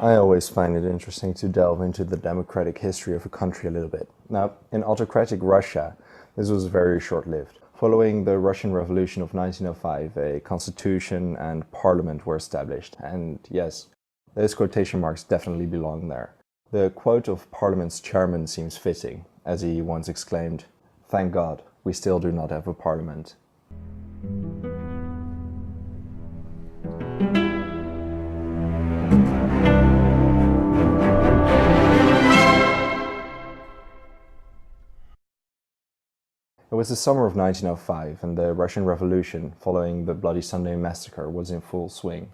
I always find it interesting to delve into the democratic history of a country a little bit. Now, in autocratic Russia, this was very short-lived. Following the Russian Revolution of 1905, a constitution and parliament were established, and yes, those quotation marks definitely belong there. The quote of Parliament's chairman seems fitting, as he once exclaimed, "Thank God, we still do not have a parliament." It was the summer of 1905, and the Russian Revolution, following the Bloody Sunday massacre, was in full swing.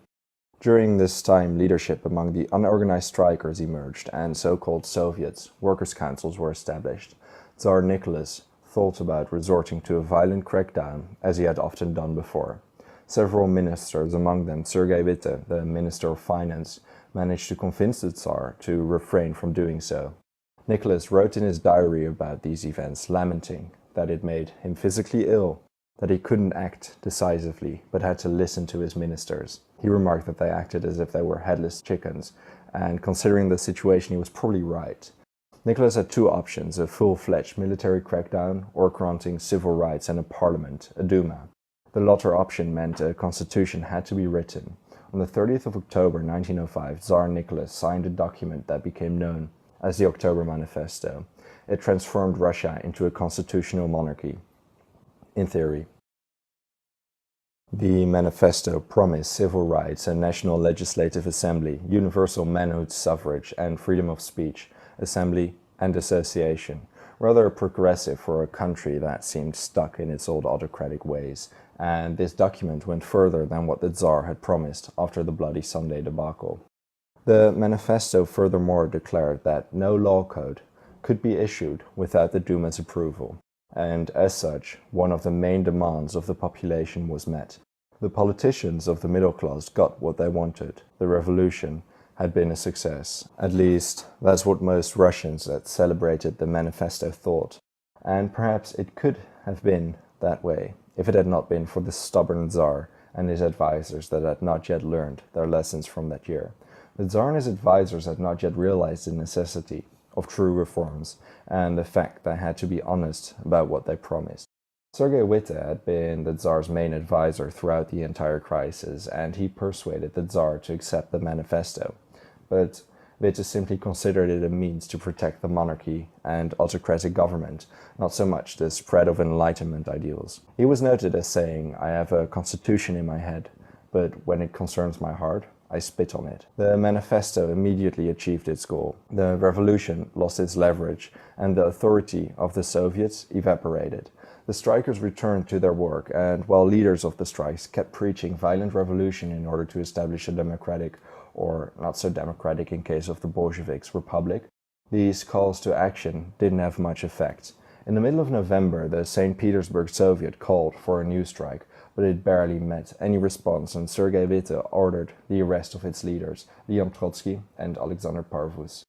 During this time, leadership among the unorganized strikers emerged, and so-called Soviets, workers' councils, were established. Tsar Nicholas thought about resorting to a violent crackdown, as he had often done before. Several ministers, among them Sergei Witte, the Minister of Finance, managed to convince the Tsar to refrain from doing so. Nicholas wrote in his diary about these events, lamenting that it made him physically ill, that he couldn't act decisively, but had to listen to his ministers. He remarked that they acted as if they were headless chickens, and considering the situation, he was probably right. Nicholas had two options, a full-fledged military crackdown or granting civil rights and a parliament, a Duma. The latter option meant a constitution had to be written. On the 30th of October 1905, Tsar Nicholas signed a document that became known as the October Manifesto. It transformed Russia into a constitutional monarchy, in theory. The manifesto promised civil rights, a national legislative assembly, universal manhood suffrage, and freedom of speech, assembly, and association. Rather progressive for a country that seemed stuck in its old autocratic ways, and this document went further than what the Tsar had promised after the Bloody Sunday debacle. The manifesto furthermore declared that no law code could be issued without the Duma's approval, and as such, one of the main demands of the population was met. The politicians of the middle class got what they wanted. The revolution had been a success. At least, that's what most Russians that celebrated the manifesto thought. And perhaps it could have been that way if it had not been for the stubborn Tsar and his advisors that had not yet learned their lessons from that year. The Tsar and his advisors had not yet realized the necessity of true reforms and the fact they had to be honest about what they promised. Sergei Witte had been the Tsar's main advisor throughout the entire crisis, and he persuaded the Tsar to accept the manifesto. But Witte simply considered it a means to protect the monarchy and autocratic government, not so much the spread of Enlightenment ideals. He was noted as saying, "I have a constitution in my head, but when it concerns my heart, I spit on it." The manifesto immediately achieved its goal. The revolution lost its leverage, and the authority of the Soviets evaporated. The strikers returned to their work, and while leaders of the strikes kept preaching violent revolution in order to establish a democratic, or not so democratic in case of the Bolsheviks, republic, these calls to action didn't have much effect. In the middle of November, the St. Petersburg Soviet called for a new strike, but it barely met any response, and Sergei Witte ordered the arrest of its leaders, Leon Trotsky and Alexander Parvus.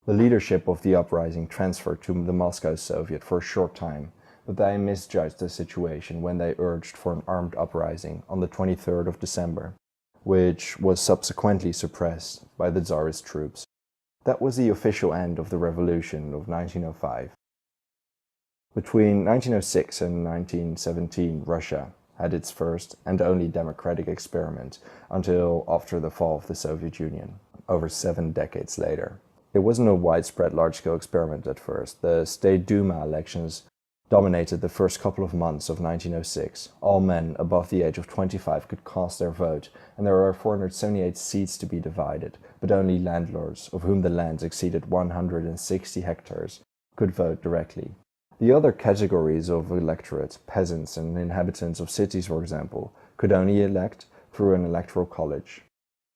The leadership of the uprising transferred to the Moscow Soviet for a short time, but they misjudged the situation when they urged for an armed uprising on the 23rd of December, which was subsequently suppressed by the Tsarist troops. That was the official end of the revolution of 1905. Between 1906 and 1917, Russia had its first and only democratic experiment until after the fall of the Soviet Union, over 7 decades later. It wasn't a widespread large-scale experiment at first. The State Duma elections dominated the first couple of months of 1906. All men above the age of 25 could cast their vote, and there were 478 seats to be divided, but only landlords, of whom the lands exceeded 160 hectares, could vote directly. The other categories of electorate, peasants and inhabitants of cities, for example, could only elect through an electoral college.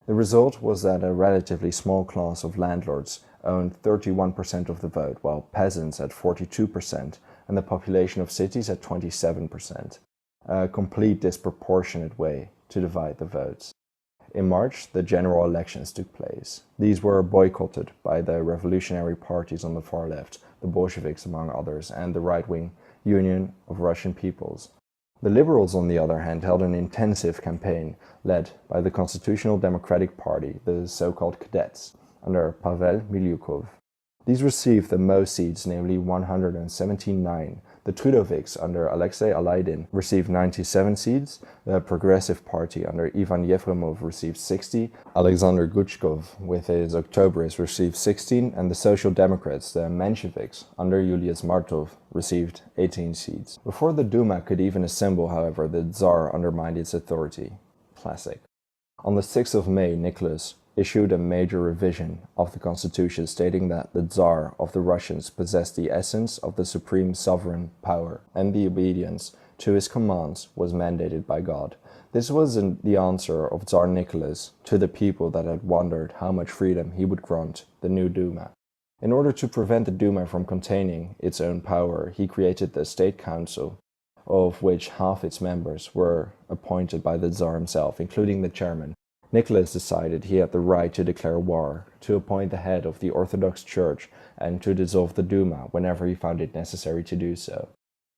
The result was that a relatively small class of landlords owned 31% of the vote, while peasants had 42%, and the population of cities had 27%. A complete disproportionate way to divide the votes. In March, the general elections took place. These were boycotted by the revolutionary parties on the far left, the Bolsheviks among others, and the right-wing Union of Russian Peoples. The liberals, on the other hand, held an intensive campaign led by the Constitutional Democratic Party, the so-called Cadets, under Pavel Milyukov. These received the most seats, namely 179. The Trudoviks under Alexei Alaydin received 97 seats, the Progressive Party under Ivan Yefremov received 60, Alexander Guchkov with his Octoberists received 16, and the Social Democrats, the Mensheviks, under Julius Martov, received 18 seats. Before the Duma could even assemble, however, the Tsar undermined its authority. Classic. On the 6th of May, Nicholas issued a major revision of the constitution stating that the Tsar of the Russians possessed the essence of the supreme sovereign power, and the obedience to his commands was mandated by God. This was the answer of Tsar Nicholas to the people that had wondered how much freedom he would grant the new Duma. In order to prevent the Duma from containing its own power, he created the State Council, of which half its members were appointed by the Tsar himself, including the chairman. Nicholas decided he had the right to declare war, to appoint the head of the Orthodox Church, and to dissolve the Duma whenever he found it necessary to do so.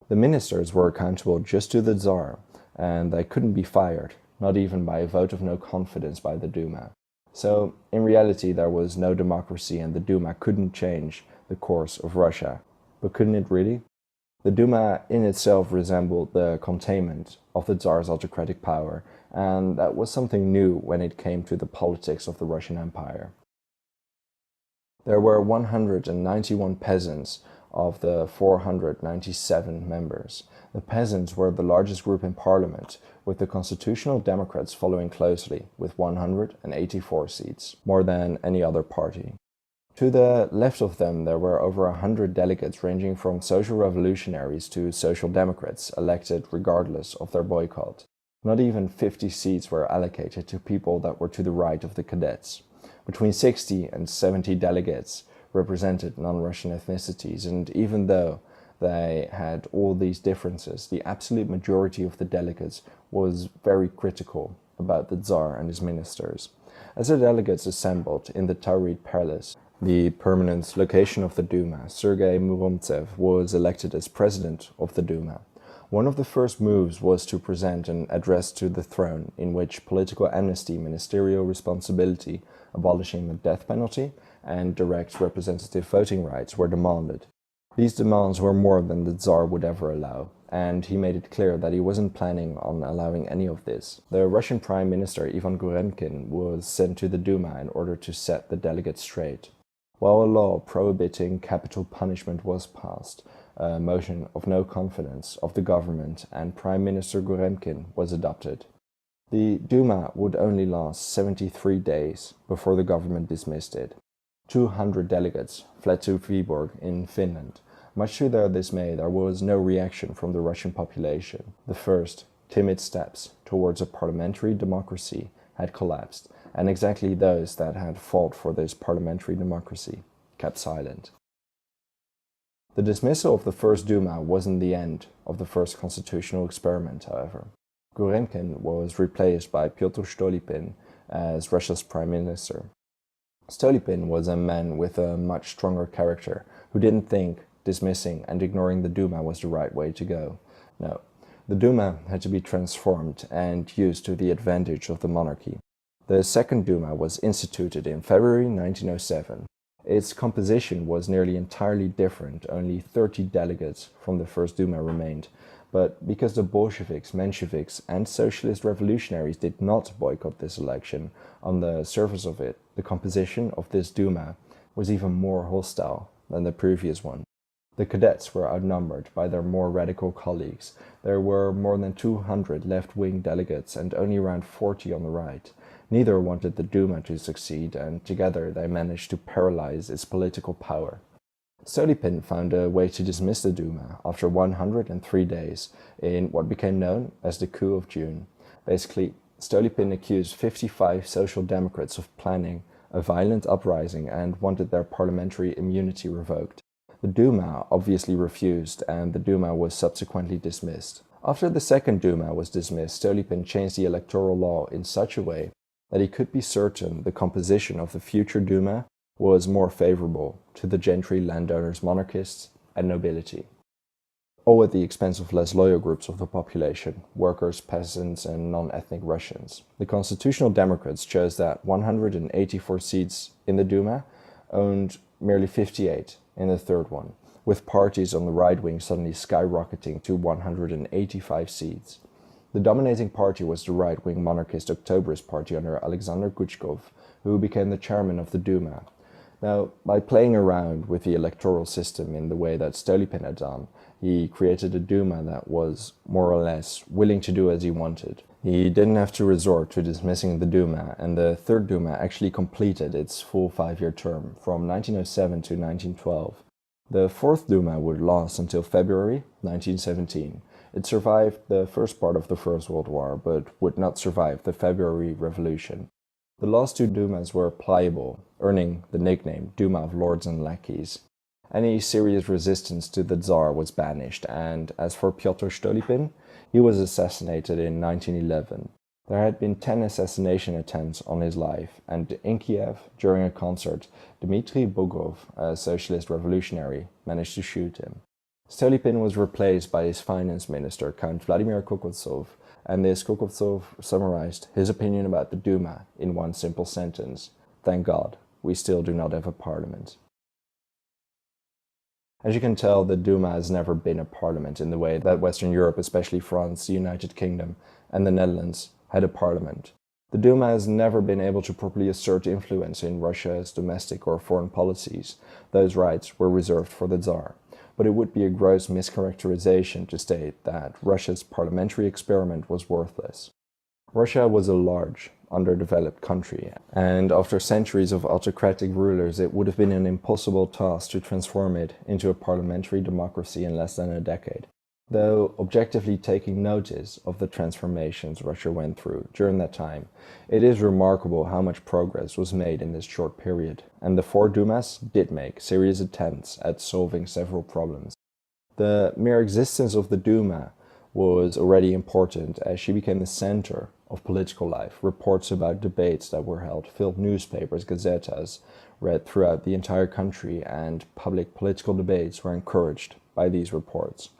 The ministers were accountable just to the Tsar, and they couldn't be fired, not even by a vote of no confidence by the Duma. So, in reality, there was no democracy, and the Duma couldn't change the course of Russia. But couldn't it really? The Duma in itself resembled the containment of the Tsar's autocratic power, and that was something new when it came to the politics of the Russian Empire. There were 191 peasants of the 497 members. The peasants were the largest group in parliament, with the Constitutional Democrats following closely with 184 seats, more than any other party. To the left of them there were over 100 delegates ranging from social revolutionaries to social democrats, elected regardless of their boycott. Not even 50 seats were allocated to people that were to the right of the cadets. Between 60 and 70 delegates represented non-Russian ethnicities, and even though they had all these differences, the absolute majority of the delegates was very critical about the Tsar and his ministers. As the delegates assembled in the Taurid Palace, the permanent location of the Duma, Sergei Muromtsev was elected as president of the Duma. One of the first moves was to present an address to the throne in which political amnesty, ministerial responsibility, abolishing the death penalty, and direct representative voting rights were demanded. These demands were more than the Tsar would ever allow, and he made it clear that he wasn't planning on allowing any of this. The Russian Prime Minister Ivan Gorenkin was sent to the Duma in order to set the delegates straight. While a law prohibiting capital punishment was passed, a motion of no confidence of the government and Prime Minister Gorenkin was adopted. The Duma would only last 73 days before the government dismissed it. 200 delegates fled to Viborg in Finland. Much to their dismay, there was no reaction from the Russian population. The first timid steps towards a parliamentary democracy had collapsed, and exactly those that had fought for this parliamentary democracy kept silent. The dismissal of the First Duma wasn't the end of the first constitutional experiment, however. Gorenkin was replaced by Pyotr Stolypin as Russia's prime minister. Stolypin was a man with a much stronger character who didn't think dismissing and ignoring the Duma was the right way to go. No, the Duma had to be transformed and used to the advantage of the monarchy. The Second Duma was instituted in February 1907. Its composition was nearly entirely different, only 30 delegates from the First Duma remained. But because the Bolsheviks, Mensheviks, and socialist revolutionaries did not boycott this election, on the surface of it, the composition of this Duma was even more hostile than the previous one. The cadets were outnumbered by their more radical colleagues. There were more than 200 left-wing delegates and only around 40 on the right. Neither wanted the Duma to succeed, and together they managed to paralyze its political power. Stolypin found a way to dismiss the Duma after 103 days in what became known as the coup of June. Basically, Stolypin accused 55 social democrats of planning a violent uprising and wanted their parliamentary immunity revoked. The Duma obviously refused, and the Duma was subsequently dismissed. After the Second Duma was dismissed, Stolypin changed the electoral law in such a way that he could be certain the composition of the future Duma was more favorable to the gentry, landowners, monarchists, and nobility. all at the expense of less loyal groups of the population, workers, peasants, and non-ethnic Russians. The Constitutional Democrats chose that 184 seats in the Duma owned merely 58 in the third one, with parties on the right wing suddenly skyrocketing to 185 seats. The dominating party was the right-wing monarchist Octoberist party under Alexander Kuchkov, who became the chairman of the Duma. Now, by playing around with the electoral system in the way that Stolypin had done, he created a Duma that was, more or less, willing to do as he wanted. He didn't have to resort to dismissing the Duma, and the Third Duma actually completed its full 5-year term, from 1907 to 1912. The Fourth Duma would last until February 1917. It survived the first part of the First World War, but would not survive the February Revolution. The last two Dumas were pliable, earning the nickname Duma of Lords and Lackeys. Any serious resistance to the Tsar was banished, and as for Pyotr Stolypin, he was assassinated in 1911. There had been 10 assassination attempts on his life, and in Kiev, during a concert, Dmitry Bogov, a socialist revolutionary, managed to shoot him. Stolypin was replaced by his finance minister, Count Vladimir Kukutsov, and this Kukutsov summarized his opinion about the Duma in one simple sentence: "Thank God, we still do not have a parliament." As you can tell, the Duma has never been a parliament in the way that Western Europe, especially France, the United Kingdom, and the Netherlands, had a parliament. The Duma has never been able to properly assert influence in Russia's domestic or foreign policies. Those rights were reserved for the Tsar. But it would be a gross mischaracterization to state that Russia's parliamentary experiment was worthless. Russia was a large, underdeveloped country, and after centuries of autocratic rulers, it would have been an impossible task to transform it into a parliamentary democracy in less than a decade. Though objectively taking notice of the transformations Russia went through during that time, it is remarkable how much progress was made in this short period, and the four Dumas did make serious attempts at solving several problems. The mere existence of the Duma was already important, as she became the center of political life. Reports about debates that were held filled newspapers, gazetas, read throughout the entire country, and public political debates were encouraged by these reports.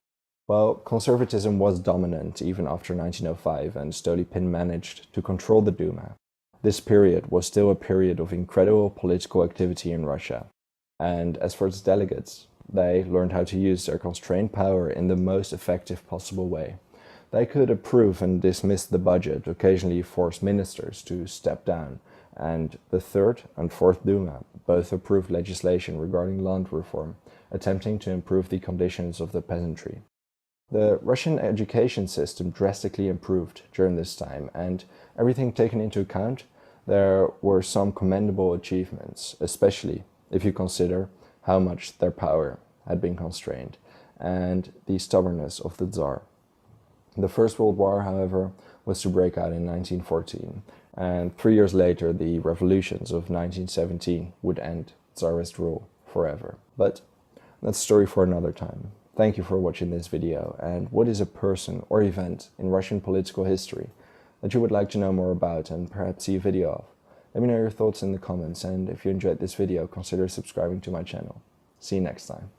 Well, conservatism was dominant even after 1905, and Stolypin managed to control the Duma. This period was still a period of incredible political activity in Russia. And as for its delegates, they learned how to use their constrained power in the most effective possible way. They could approve and dismiss the budget, occasionally force ministers to step down, and the Third and Fourth Duma both approved legislation regarding land reform, attempting to improve the conditions of the peasantry. The Russian education system drastically improved during this time, and everything taken into account, there were some commendable achievements, especially if you consider how much their power had been constrained, and the stubbornness of the Tsar. The First World War, however, was to break out in 1914, and 3 years later the revolutions of 1917 would end Tsarist rule forever. But that's a story for another time. Thank you for watching this video, and what is a person or event in Russian political history that you would like to know more about and perhaps see a video of? Let me know your thoughts in the comments, and if you enjoyed this video, consider subscribing to my channel. See you next time.